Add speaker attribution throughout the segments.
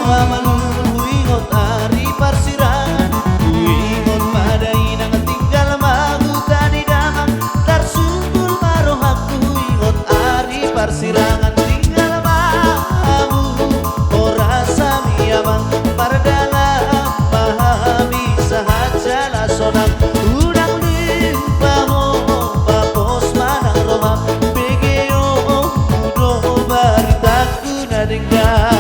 Speaker 1: amalun huingot ari parsirangan huingot madai nang tinggal mahu tadi damang tarsungkul marohaku huingot ari parsirangan tinggal mahu ora sami amang pardalam pahami sahaja la sonang udang limpaho papos manang roham begeo udo baritaku nadenggang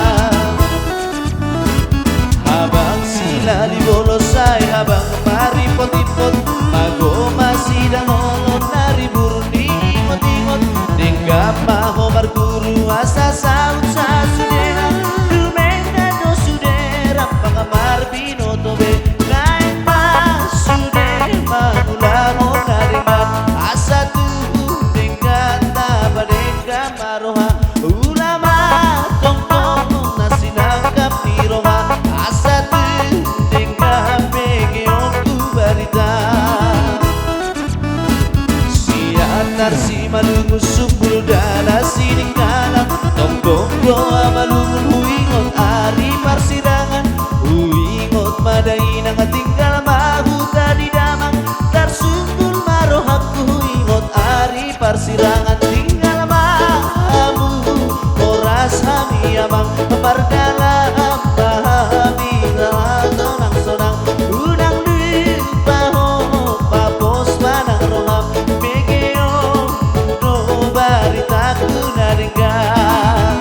Speaker 1: habang sila libolosay habang maripot-ipot mago masidang olot naribur ningot-ingot denggap maho marguru asa saut sa sudena dumenga no sudera pangamar binotobe naik mas sude magulango naringan asa tuh dengan tabadeka maroha ulama tongtong nasinangkap di roha asa tuh dengan pegeongku barita siatar si malungu sumpul dana sining kalang tongkong doa malungun huingot ari parsirangan huingot madai nang tinggal mahu tadi damang tarsungkul marohaku huingot ari parsirangan tinggal mahu oras hami amang pardalam pahami nang sonang udang limpaho papos manang roham begeo do baritaku nadenggang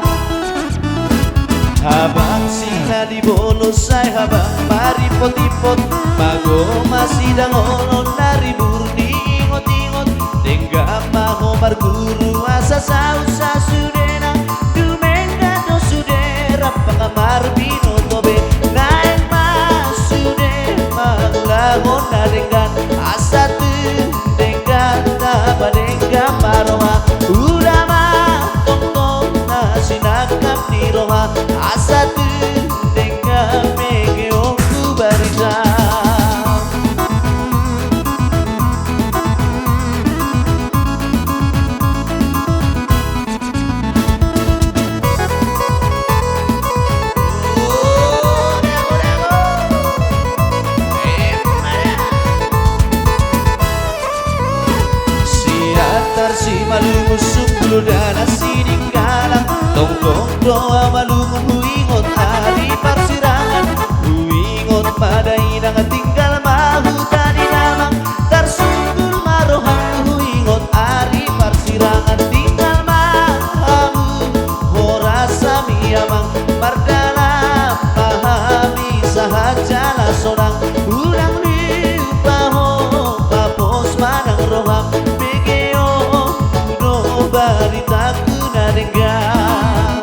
Speaker 1: habang sila di bolosay habang maripot-ipot mago masidang olon naribur ningot-ingot denggap maho marguru asa saut sa sudena dumenga no sudera pangamar binotobe naik mas sude magulangon nadenggan asa tuh denggan tabadengga maroha udama tongtong nasinakap di roha asa tuh denggan megeongku barita si malungun sumpul dana sining kalang tongkong doa malungun huingot ari parsirangan huingot madai nang tinggal mahu tadi damang tarsungkul marohang huingot ari parsirangan tinggal mahu ora sami amang pardalam pahami sahaja la sonang udang limpaho papos manang roham baritaku nadenggang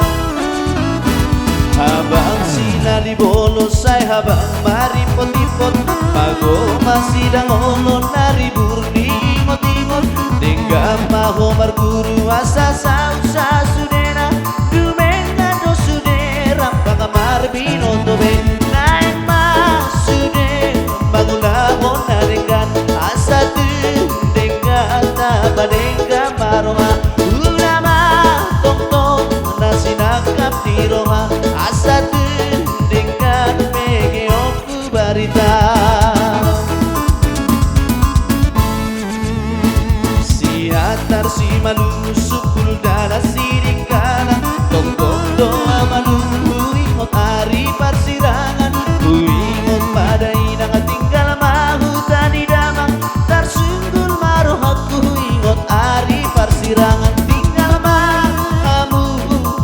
Speaker 1: habang sila di bolosay habang maripot-ipot mago masidang olon naribur ningot-ingot denggap maho marguru asa saut sa sudena dumenga no sudera pangamar binotobe naik mas sude magulangon nadenggan asa tuh denggak tabadengga maroha nasinakap di roha asa tuh dengan megeongku barita siatar si malungu sukul dana sining kalang tongkong doa malungu huingot ari parsirangan huingot madai nang tinggal mahu tadi damang tarsungkul marohaku huingot ari parsirangan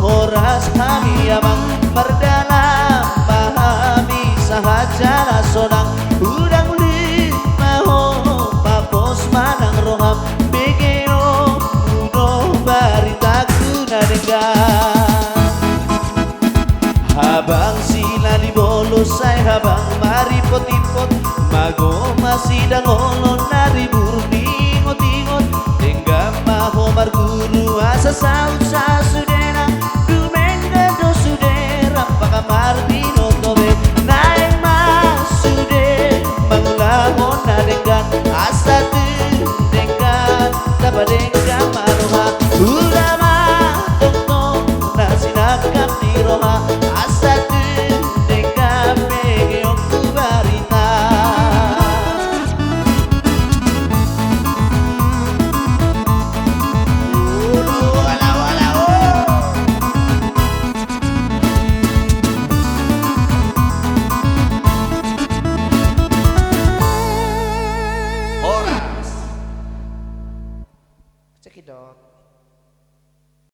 Speaker 1: oras kami amang pardalam pahami sahaja la sonang udang limpaho papos manang roham begeo udo baritaku nadenggang habang sila di bolosay habang maripot-ipot mago masidang olon naribur ningot-ingot denggap maho marguru asa saut sa sude